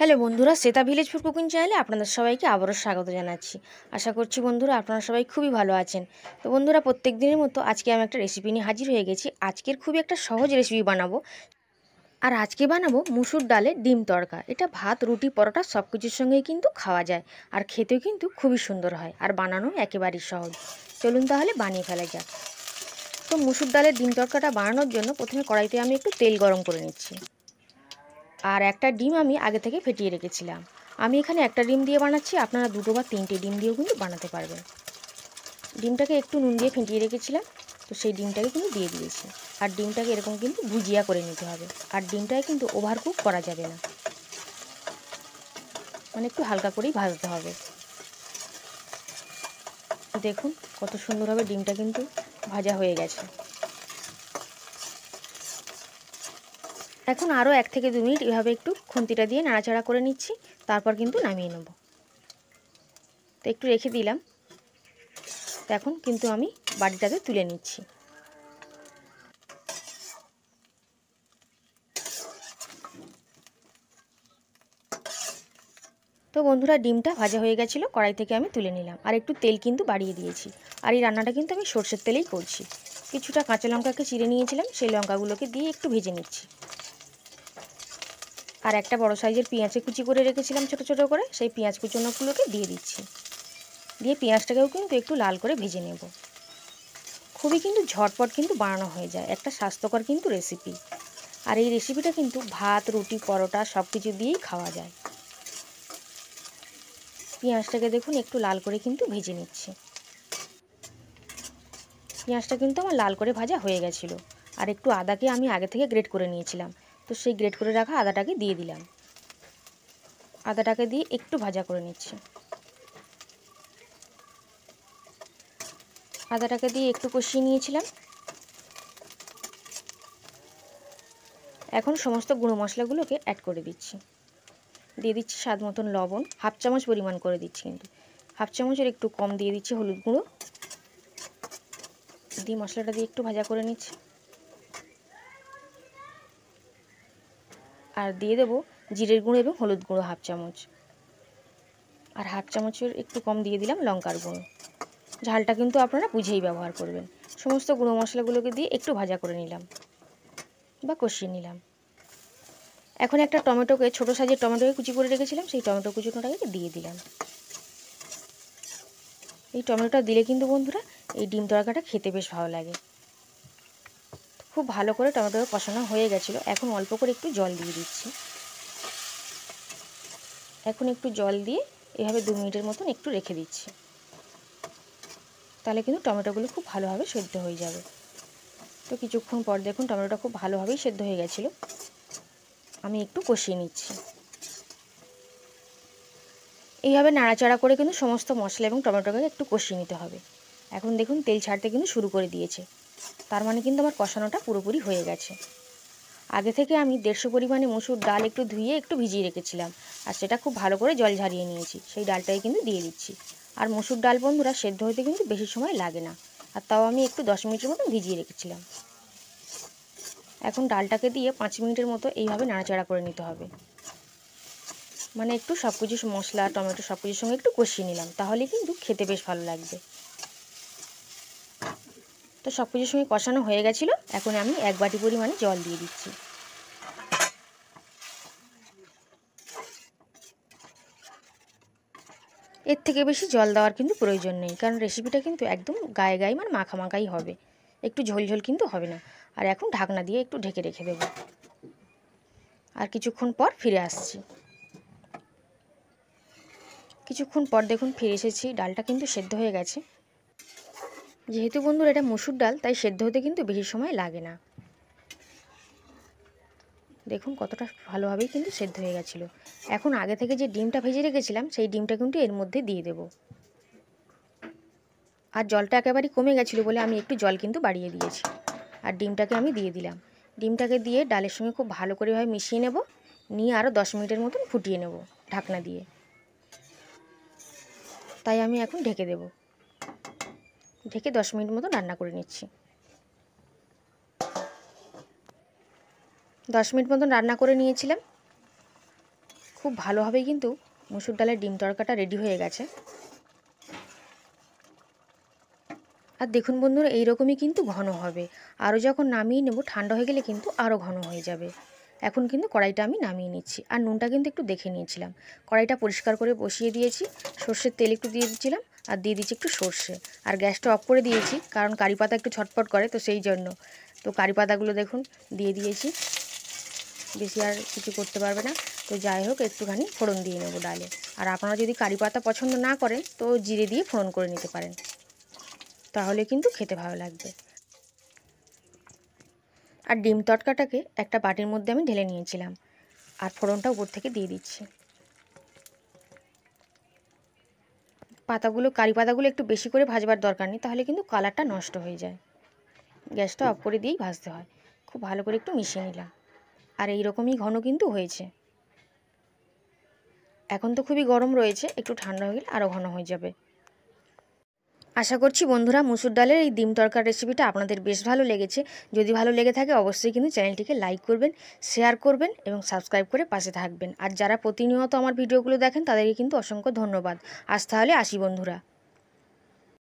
Hello বন্ধুরা, Shweta village food cooking চ্যানেলে আপনাদের সবাইকে আবারও স্বাগত জানাচ্ছি। আশা করছি বন্ধুরা আপনারা সবাই খুবই ভালো আছেন। তো বন্ধুরা, প্রত্যেক দিনের মতো আজকে আমি একটা রেসিপি নিয়ে হাজির হয়ে গেছি। আজকের খুবই একটা সহজ রেসিপি বানাবো। আর আজকে বানাবো মুসুর ডালের ডিম তড়কা। এটা ভাত, রুটি, পরোটা সব কিছুর সঙ্গেই কিন্তু খাওয়া যায়। আর খেতেও কিন্তু খুবই সুন্দর হয়, আর বানানো একেবারেই সহজ। চলুন তাহলে বানিয়ে ফেলা যাক। তো মুসুর ডালের ডিম তড়কাটা বানানোর জন্য প্রথমে কড়াইতে আমি একটু তেল গরম করে নিচ্ছি। আর একটা ডিম আমি আগে থেকে ফেটিয়ে রেখেছিলাম। আমি এখানে একটা ডিম দিয়ে বানাচ্ছি, আপনারা দুটো বা তিনটে ডিম দিয়েও কিন্তু বানাতে পারবেন। ডিমটাকে একটু নুন দিয়ে ফেটিয়ে রেখেছিলাম, তো সেই ডিমটাকে কিন্তু দিয়ে দিয়েছি। আর ডিমটাকে এরকম কিন্তু ভুজিয়া করে নিতে হবে। আর ডিমটাকে কিন্তু ওভার কুক করা যাবে না, মানে একটু হালকা করেই ভাজতে হবে। দেখুন কত সুন্দরভাবে ডিমটা কিন্তু ভাজা হয়ে গেছে। এখন আরও 1 থেকে 2 মিনিট এভাবে একটু খুন্তিটা দিয়ে নাড়াচাড়া করে নিচ্ছি, তারপর কিন্তু নামিয়ে নেব। তো একটু রেখে দিলাম। এখন কিন্তু আমি বাটিটাতে তুলে নিচ্ছি। তো বন্ধুরা, ডিমটা ভাজা হয়ে গেছিলো, কড়াই থেকে আমি তুলে নিলাম। আর একটু তেল কিন্তু বাড়িয়ে দিয়েছি। আর এই রান্নাটা কিন্তু আমি সর্ষের তেলেই করছি। কিছুটা কাঁচা লঙ্কাকে চিড়ে নিয়েছিলাম, সেই লঙ্কাগুলোকে দিয়ে একটু ভেজে নিচ্ছি। আর একটা বড় সাইজের পেঁয়াজে কুচি করে রেখেছিলাম ছোটো ছোটো করে, সেই পেঁয়াজ কুচোনোগুলোকে দিয়ে দিচ্ছি। দিয়ে পেঁয়াজটাকেও কিন্তু একটু লাল করে ভেজে নেব। খুবই কিন্তু ঝটপট কিন্তু বানানো হয়ে যায়, একটা স্বাস্থ্যকর কিন্তু রেসিপি। আর এই রেসিপিটা কিন্তু ভাত, রুটি, পরোটা সব কিছু দিয়েই খাওয়া যায়। পেঁয়াজটাকে দেখুন একটু লাল করে কিন্তু ভেজে নিচ্ছি। পেঁয়াজটা কিন্তু আমার লাল করে ভাজা হয়ে গেছিলো। আর একটু আদাকে আমি আগে থেকে গ্রেট করে নিয়েছিলাম, তো সেই গ্রেট করে রাখা আদাটাকে দিয়ে দিলাম। আদাটাকে দিয়ে একটু ভাজা করে নিচ্ছি। আদাটাকে দিয়ে একটু কষিয়ে নিয়েছিলাম। এখন সমস্ত গুঁড়ো মশলাগুলোকে অ্যাড করে দিচ্ছি। দিয়ে দিচ্ছি স্বাদ মতন লবণ, হাফ চামচ পরিমাণ করে দিচ্ছি, কিন্তু হাফ চামচের একটু কম দিয়ে দিচ্ছি হলুদ গুঁড়ো। দিয়ে মশলাটা দিয়ে একটু ভাজা করে নিচ্ছি। আর দিয়ে দেবো জিরের গুঁড়ো এবং হলুদ গুঁড়ো হাফ চামচ। আর হাফ চামচের একটু কম দিয়ে দিলাম লঙ্কার গুঁড়ো। ঝালটা কিন্তু আপনারা বুঝেই ব্যবহার করবেন। সমস্ত গুঁড়ো মশলাগুলোকে দিয়ে একটু ভাজা করে নিলাম বা কষিয়ে নিলাম। এখন একটা টমেটোকে, ছোটো সাইজের টমেটোকে কুচি করে রেখেছিলাম, সেই টমেটো কুচিটাকে দিয়ে দিলাম। এই টমেটোটা দিলে কিন্তু বন্ধুরা এই ডিম তড়কাটা খেতে বেশ ভালো লাগে। খুব ভালো করে টমেটোটা কষানো হয়ে গেছিলো। এখন অল্প করে একটু জল দিয়ে দিচ্ছি। এখন একটু জল দিয়ে এভাবে 2 মিনিটের মতন একটু রেখে দিচ্ছি। তাহলে কিন্তু টমেটোগুলো খুব ভালোভাবে সেদ্ধ হয়ে যাবে। তো কিছুক্ষণ পর দেখুন টমেটোটা খুব ভালোভাবেই সেদ্ধ হয়ে গেছিলো। আমি একটু কষিয়ে নিচ্ছি। এইভাবে নাড়াচাড়া করে কিন্তু সমস্ত মশলা এবং টমেটোকে একটু কষিয়ে নিতে হবে। এখন দেখুন তেল ছাড়তে কিন্তু শুরু করে দিয়েছে, তার মানে কিন্তু আমার কষানোটা পুরোপুরি হয়ে গেছে। আগে থেকে আমি 150 পরিমাণে মসুর ডাল একটু ধুয়ে একটু ভিজিয়ে রেখেছিলাম, আর সেটা খুব ভালো করে জল ঝরিয়ে নিয়েছি। সেই ডালটাই কিন্তু দিয়ে দিচ্ছি। আর মসুর ডাল বন্ধুরা সেদ্ধ হতে কিন্তু বেশি সময় লাগে না, আর তাও আমি একটু 10 মিনিটের মতো ভিজিয়ে রেখেছিলাম। এখন ডালটাকে দিয়ে 5 মিনিটের মতো এইভাবে নাড়াচাড়া করে নিতে হবে। মানে একটু সব কিছু মশলা, টমেটো সব কিছুর সঙ্গে একটু কষিয়ে নিলাম, তাহলে কিন্তু খেতে বেশ ভালো লাগবে। তো সব কিছুর সঙ্গে কষানো হয়ে গেছিলো। এখন আমি 1 বাটি পরিমাণে জল দিয়ে দিচ্ছি। এর থেকে বেশি জল দেওয়ার কিন্তু প্রয়োজন নেই, কারণ রেসিপিটা কিন্তু একদম গায়ে গায়ে মানে মাখামাখাই হবে, একটু ঝোলঝোল কিন্তু হবে না। আর এখন ঢাকনা দিয়ে একটু ঢেকে রেখে দেবো। আর কিছুক্ষণ পর ফিরে আসছি। কিছুক্ষণ পর দেখুন ফিরে এসেছি। ডালটা কিন্তু সেদ্ধ হয়ে গেছে। যেহেতু বন্ধুরা এটা মসুর ডাল, তাই সেদ্ধ হতে কিন্তু বেশি সময় লাগে না। দেখুন কতটা ভালোভাবেই কিন্তু সেদ্ধ হয়ে গেছিলো। এখন আগে থেকে যে ডিমটা ভেজে রেখেছিলাম, সেই ডিমটা কিন্তু এর মধ্যে দিয়ে দেব। আর জলটা একেবারেই কমে গেছিলো বলে আমি একটু জল কিন্তু বাড়িয়ে দিয়েছি। আর ডিমটাকে আমি দিয়ে দিলাম। ডিমটাকে দিয়ে ডালের সঙ্গে খুব ভালো করে মিশিয়ে নেব। নিয়ে আরও 10 মিনিটের মতন ফুটিয়ে নেব ঢাকনা দিয়ে। তাই আমি এখন ঢেকে দেব। ঢেকে 10 মিনিট মতো রান্না করে নিচ্ছি। 10 মিনিট মতন রান্না করে নিয়েছিলাম। খুব ভালোভাবে কিন্তু মুসুর ডালের ডিম তড়কাটা রেডি হয়ে গেছে। আর দেখুন বন্ধুরা, এইরকমই কিন্তু ঘন হবে। আরও যখন নামিয়ে নেব ঠান্ডা হয়ে গেলে কিন্তু আরও ঘন হয়ে যাবে। এখন কিন্তু কড়াইটা আমি নামিয়ে নিচ্ছি। আর নুনটা কিন্তু একটু দেখে নিয়েছিলাম। কড়াইটা পরিষ্কার করে বসিয়ে দিয়েছি, সর্ষের তেল একটু দিয়ে দিচ্ছিলাম, আর দিয়ে দিচ্ছি একটু সর্ষে। আর গ্যাসটা অফ করে দিয়েছি, কারণ কারি পাতা একটু ছটফট করে, তো সেই জন্য। তো কারি পাতাগুলো দেখুন দিয়ে দিয়েছি, বেশি আর কিছু করতে পারবে না। তো যাই হোক, একটুখানি ফোড়ন দিয়ে নেবো ডালে। আর আপনারা যদি কারি পাতা পছন্দ না করেন তো জিরে দিয়ে ফোড়ন করে নিতে পারেন, তাহলে কিন্তু খেতে ভালো লাগবে। আর ডিম তড়কাটাকে একটা বাটির মধ্যে আমি ঢেলে নিয়েছিলাম, আর ফোড়নটা উপর থেকে দিয়ে দিচ্ছি। পাতাগুলো, কারি পাতাগুলো একটু বেশি করে ভাজবার দরকার নেই, তাহলে কিন্তু কালারটা নষ্ট হয়ে যায়। গ্যাসটা অফ করে দিয়েই ভাজতে হয়। খুব ভালো করে একটু মিশিয়ে নিলাম, আর এই রকমই ঘন কিন্তু হয়েছে। এখন তো খুবই গরম রয়েছে, একটু ঠান্ডা হয়ে গেলে আরও ঘন হয়ে যাবে। আশা করছি বন্ধুরা মুসুর ডালের এই ডিম তড়কার রেসিপিটা আপনাদের বেশ ভালো লেগেছে। যদি ভালো লেগে থাকে অবশ্যই কিন্তু চ্যানেলটিকে লাইক করবেন, শেয়ার করবেন এবং সাবস্ক্রাইব করে পাশে থাকবেন। আর যারা প্রতিনিয়ত আমার ভিডিওগুলো দেখেন তাদেরকে কিন্তু অসংখ্য ধন্যবাদ। আজ তাহলে আসি বন্ধুরা।